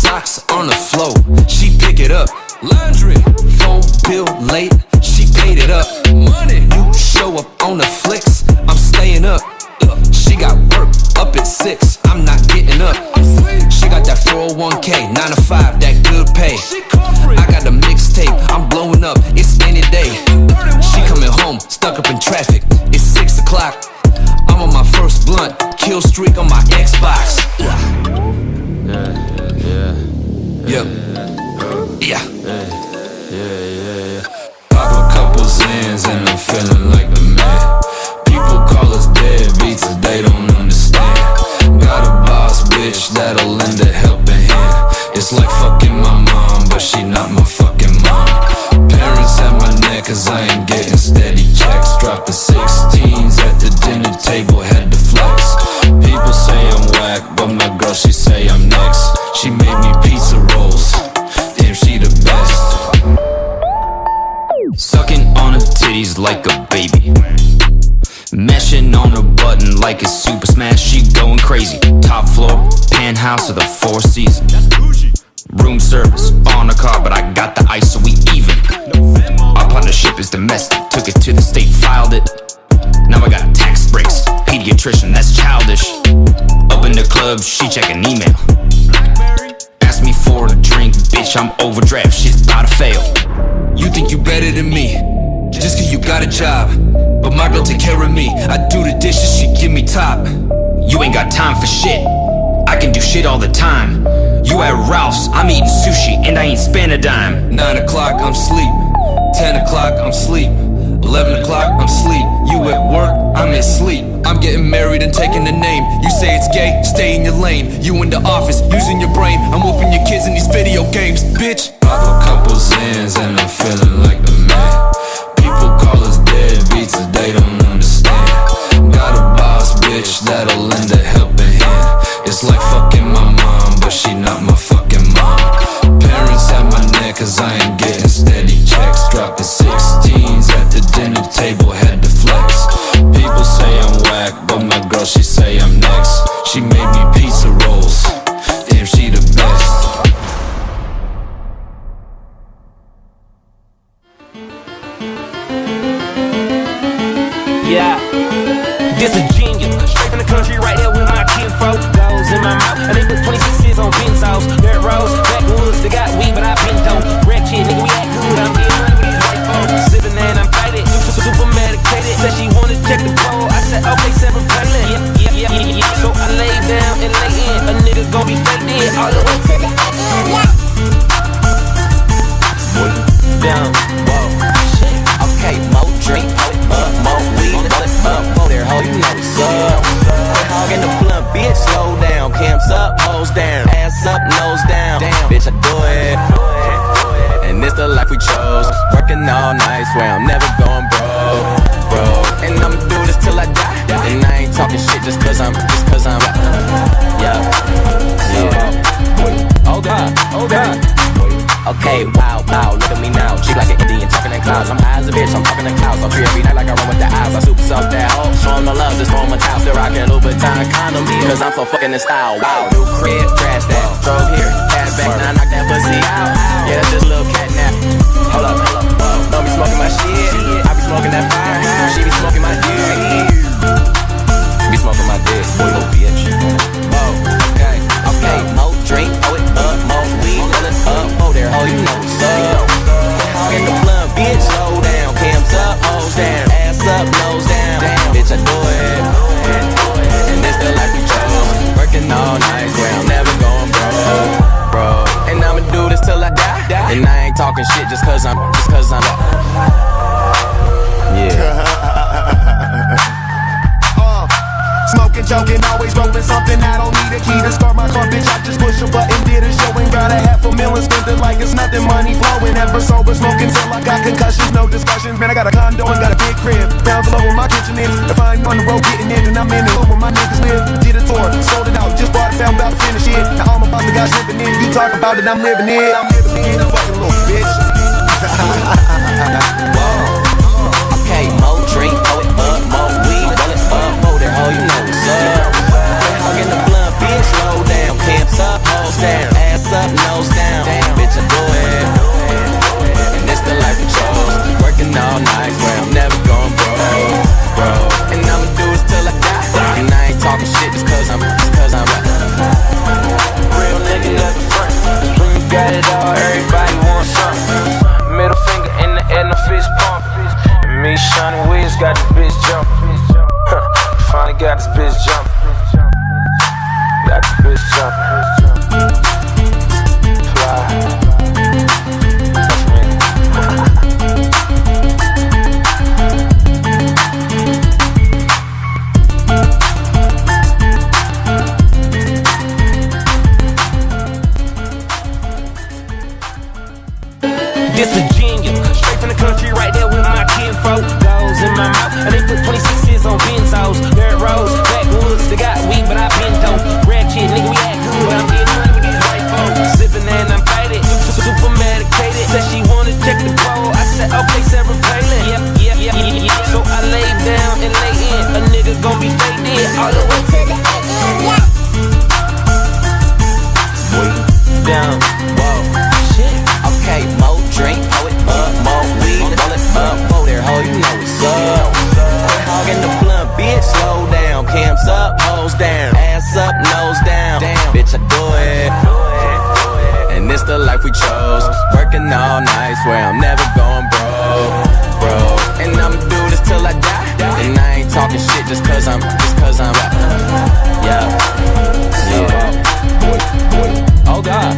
socks on the floor. She pick it up. Laundry, phone bill late. She paid it up. Money, you show up on the flicks. I'm staying up. She got work up at 6. I'm not getting up. She got that 401k, 9 to 5, that good pay. I got the mixtape, I'm blowing up, it's any day. She coming home, stuck up in traffic, it's 6 o'clock. I'm on my first blunt, kill streak on my Xbox. Pop a couple Zans and I'm feeling like the man. People call us deadbeats if they don't understand. Got a boss bitch that'll lend a helping hand. It's like fucking my mom, but she not my fucking mom. Parents at my neck cause I ain't getting steady checks. Dropping 16s at the dinner table, had to flex. People say I'm whack, but my girl, she say I'm next. She made me pizza rolls, damn she the best. Sucking on her titties like a baby, mashing on her button like it's Super Smash. She going crazy. Top floor, penthouse of the Four Seasons. Room service on the car, but I got the ice so we even. Our partnership is domestic, took it to the state, filed it. Now I got tax breaks, pediatrician, that's childish. Up in the club, she checking email. Ask me for a drink, bitch, I'm overdraft, shit's about to fail. You think you better than me, just cause you got a job. But my girl take care of me, I do the dishes, she give me top. You ain't got time for shit, I can do shit all the time. You at Ralph's, I'm eating sushi, and I ain't spend a dime. 9 o'clock, I'm sleep. 10 o'clock, I'm sleep. 11 o'clock, I'm sleep. You at work, I'm in sleep. I'm getting married and taking the name. You say it's gay, stay in your lane. You in the office, using your brain. I'm whooping your kids in these video games, bitch. Pop a couple Zans and I'm feeling like the man. People call us deadbeats if they don't understand. Got a boss bitch that'll lend a helping hand. It's like fucking my mom, but she not my fucking mom. Parents at my neck cause I ain't getting steady checks. Dropping 16s at the dinner table, had to flex. People say I'm whack, but my girl, she say I'm next. She made me pizza rolls, damn she the best. Yeah, this a genius. Straight from the country, right here with my kinfolk. Goes in my mouth, and they put 26 on benzos. Dirt roads, backwoods, they got weed, but I been dope. Red kid, nigga, we act good. I'm getting money with these white folks. Sippin' and I'm fighting, super medicated. Said she wanna check the pole. I said, okay, 7 pilot. Yeah. So I lay down and lay in. A nigga gon' be fake dead all the way to the down. Whoa. Okay, more drink, more weed, more there, ho, you know what's up. Quit hogging the blunt, bitch, slow down. Cams up, hoes down, ass up, nose down. Damn, bitch, I do it. And it's the life we chose. Working all night, swear I'm never going broke. And I'ma do this till I die. And I ain't talking shit just cause I'm yeah. Oh God. Okay, wow, look at me now. Cheap like an Indian, talking in clouds. I'm high as a bitch, I'm talking in clouds. I'm free every night like I run with the eyes. I super soft that hoe. Show 'em no love, just throw 'em a towel. Still rockin' Louboutin condom. Cause I'm so fucking in style. Wow, new crib, trash that. Drove here, cash back, now I knock that pussy out. Yeah, that's just a little cat nap. Hold up. Don't be smoking my shit. I be smoking that fire. She be smoking my dick. Be smoking my dick, boy, little bitch. Okay, more drink, more weed, fill it up, there, oh, you know what's up. In the blunt, bitch, slow down, cams up, hoes down, ass up, nose down. Damn, bitch, I do it. And this the life we chose. Working all night, where I'm never going broke. And I'ma do this till I die. And I ain't talking shit just cause I'm Smoking, joking, always rolling something. I don't need a key to start my car, bitch. I just push a button, did a show and got $500,000 spent it like it's nothing. Money flowing, ever sober, smoking till I got concussions. No discussions, man. I got a condo and got a big crib. Pounds below where my kitchen is. If I ain't on the road getting in, and I'm in it where my niggas live. Did a tour, sold it out, just bought it, found about to finish it. Now all my boss got slipping in. You talk about it, I'm living it. Fucking little bitch. Okay, more drink, more weed, roll it up, there, ho, you know what's up. Quit hogging the blunt, bitch, slow down, camps up, hoes down, ass up, This Virginia, straight from the country, right there with my kinfolk. Goes in my mouth, and they put 26s on benzos. Dirt roads, backwoods, they got weed, but I been dope. Red kid, nigga, we act good, I'm getting money with these white folks. Sippin' and I'm faded, super medicated. Said she wanna check the pole, I said, okay, Sarah Palin. Yep. So I lay down and lay in, a nigga gon' be faded all the way to the end. Boy, down, whoa, shit. Okay, more drink, hold it up, more weed, roll it up, whoa there, ho, you know what's up. Quit hogging the blunt, bitch, slow down. Cams up, hoes down, ass up, nose down. Damn, bitch, I do it. And it's the life we chose, working all night, swear I'm never going broke. And I'ma do this till I die. And I ain't talking shit just cause I'm yeah. Oh God.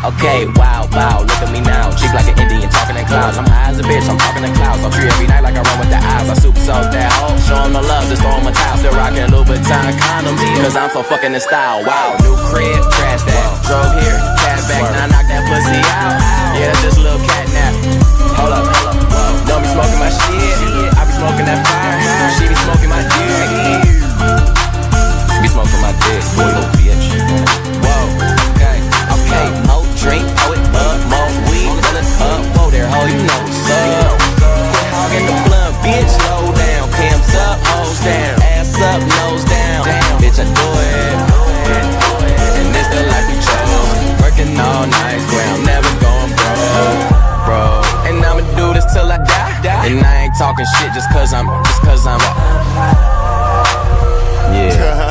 Okay, wow, look at me now. Cheap like an Indian, talking in clouds. I'm high as a bitch, I'm talking in clouds. I'm free every night like I run with the eyes. I super soak that hoe, show 'em the love, just throw 'em a towel. Still rockin' Louboutin condoms, cause I'm so fucking in style. Wow, new crib, trash that. Drove here, cash back, now I knock that pussy out. Yeah, that's just a little cat nap. Hold up, whoa. Don't be smoking my shit, I be smoking that fire. She be smoking my dick, be smoking my dick, boy, little bitch. Whoa, okay, more drink, hold it up, more weed, roll it up, whoa there, ho, you know what's up. Quit hogging the blunt, bitch, slow down. Cams up, hoes down, ass up, nose down. Damn, bitch, I do it. And this the life we chose, working all night, swear I'm never going broke. And I'ma do this till I die. And I ain't talking shit just cause I'm yeah.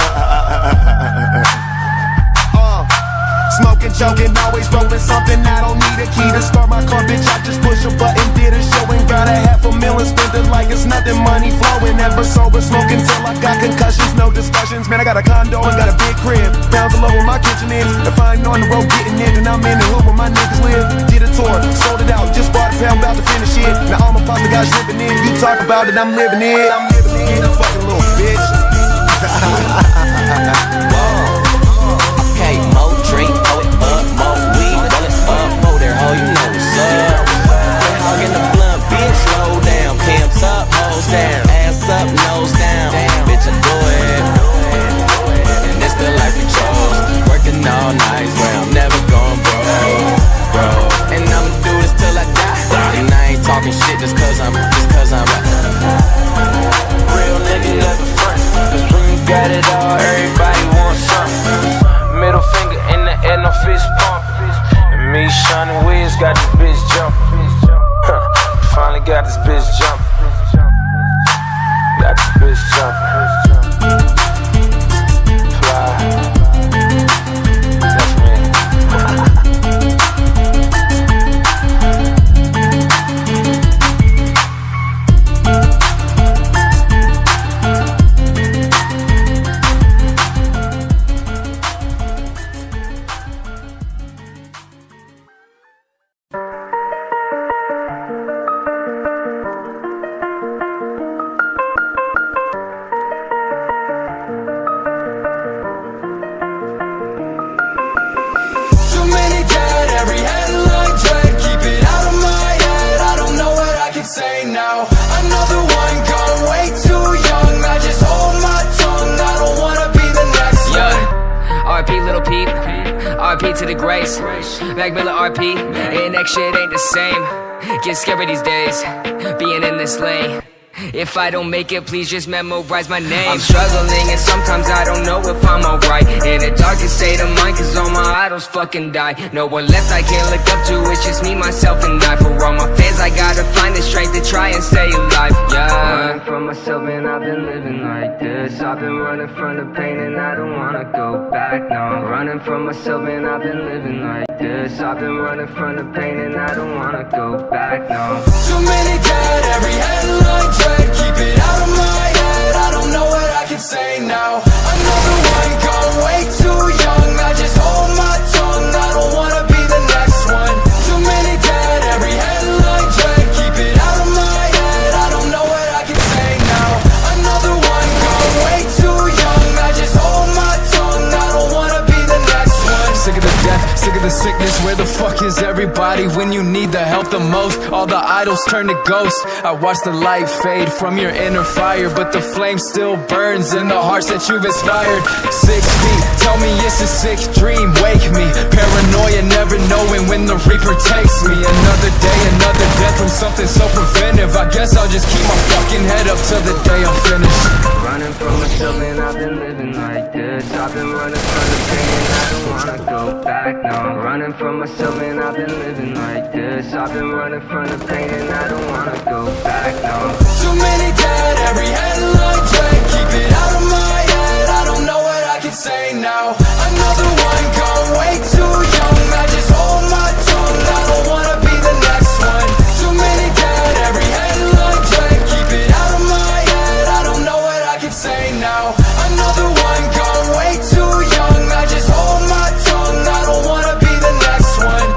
Smoking, joking, always rolling something. I don't need a key to start my car, bitch. I just push a button, did a show and got $500,000 spent it like it's nothing. Money flowing, never sober, smoking till I got concussions. No discussions, man. I got a condo and got a big crib. Pounds below where my kitchen is. If I ain't on the road getting it, then I'm in the hood where my niggas live. Did a tour, sold it out, just bought a pound, about to finish it. Now all my pasta got shipping in. You talk about it, I'm living it. You fucking little bitch. Okay, more drink, hold it up, more weed, roll it up, whoa there, ho, you know what's up. Quit hogging the blunt, bitch, slow down. Cams up, hoes down, ass up, nose down. Bitch, I do it. And this the life we chose, working all night, swear I'm never going broke. And I'ma do this till I die. And I ain't talking shit just cause I'm real nigga never front. Cause when you got it all, everybody wants something. Middle finger in the air, no fist pump. And me, Shawnee Wiz, got this bitch jumping. Finally got this bitch jumping. Got this bitch jumping. Fly. That's me. RP to the grace, Mac Miller RP, and that shit ain't the same. Get scary these days, being in this lane. If I don't make it, please just memorize my name. I'm struggling and sometimes I don't know if I'm alright. In a darkest state of mind, cause all my idols fucking die. No one left I can't look up to, it's just me, myself, and I. For all my fans, I gotta find the strength to try and stay alive, yeah. Running from myself and I've been living like this. I've been running from the pain and I don't wanna go back, no. Running from myself and I've been living like this. I've been running from the pain and I don't wanna go back, no. Too many dead, every headline dread. Keep it out of my head, I don't know what I can say now. Another one gone way too young. I just hold my tongue, I don't wanna be the next one. Too many dead, every headline dread. Keep it out of my head, I don't know what I can say now. Another one gone way too young. I just hold my tongue, I don't wanna be the next one. Sick of the death, sick of the sickness. Where the fuck is everybody when you need the help the most? All the idols turn to ghosts. I watch the light fade from your inner fire, but the flame still burns in the hearts that you've inspired. 6 feet, tell me it's a sick dream, wake me. Paranoia, never knowing when the reaper takes me. Another day, another death from something so preventive. I guess I'll just keep my fucking head up till the day I'm finished. Running from myself and I've been living like this. I've been running from the pain and I don't wanna go back. No, I'm running from myself and I've been living like this. I've been running from the pain and I don't wanna go back. No. Too many dead, every headline dread. Keep it out of my head, I don't know what I can say now. Another one gone way too young. I just hold my tongue, I don't wanna be the next one. Too many dead, every headline dread. Keep it out of my head, I don't know what I can say now. Another one gone way too young. I just hold my tongue, I don't wanna be the next one.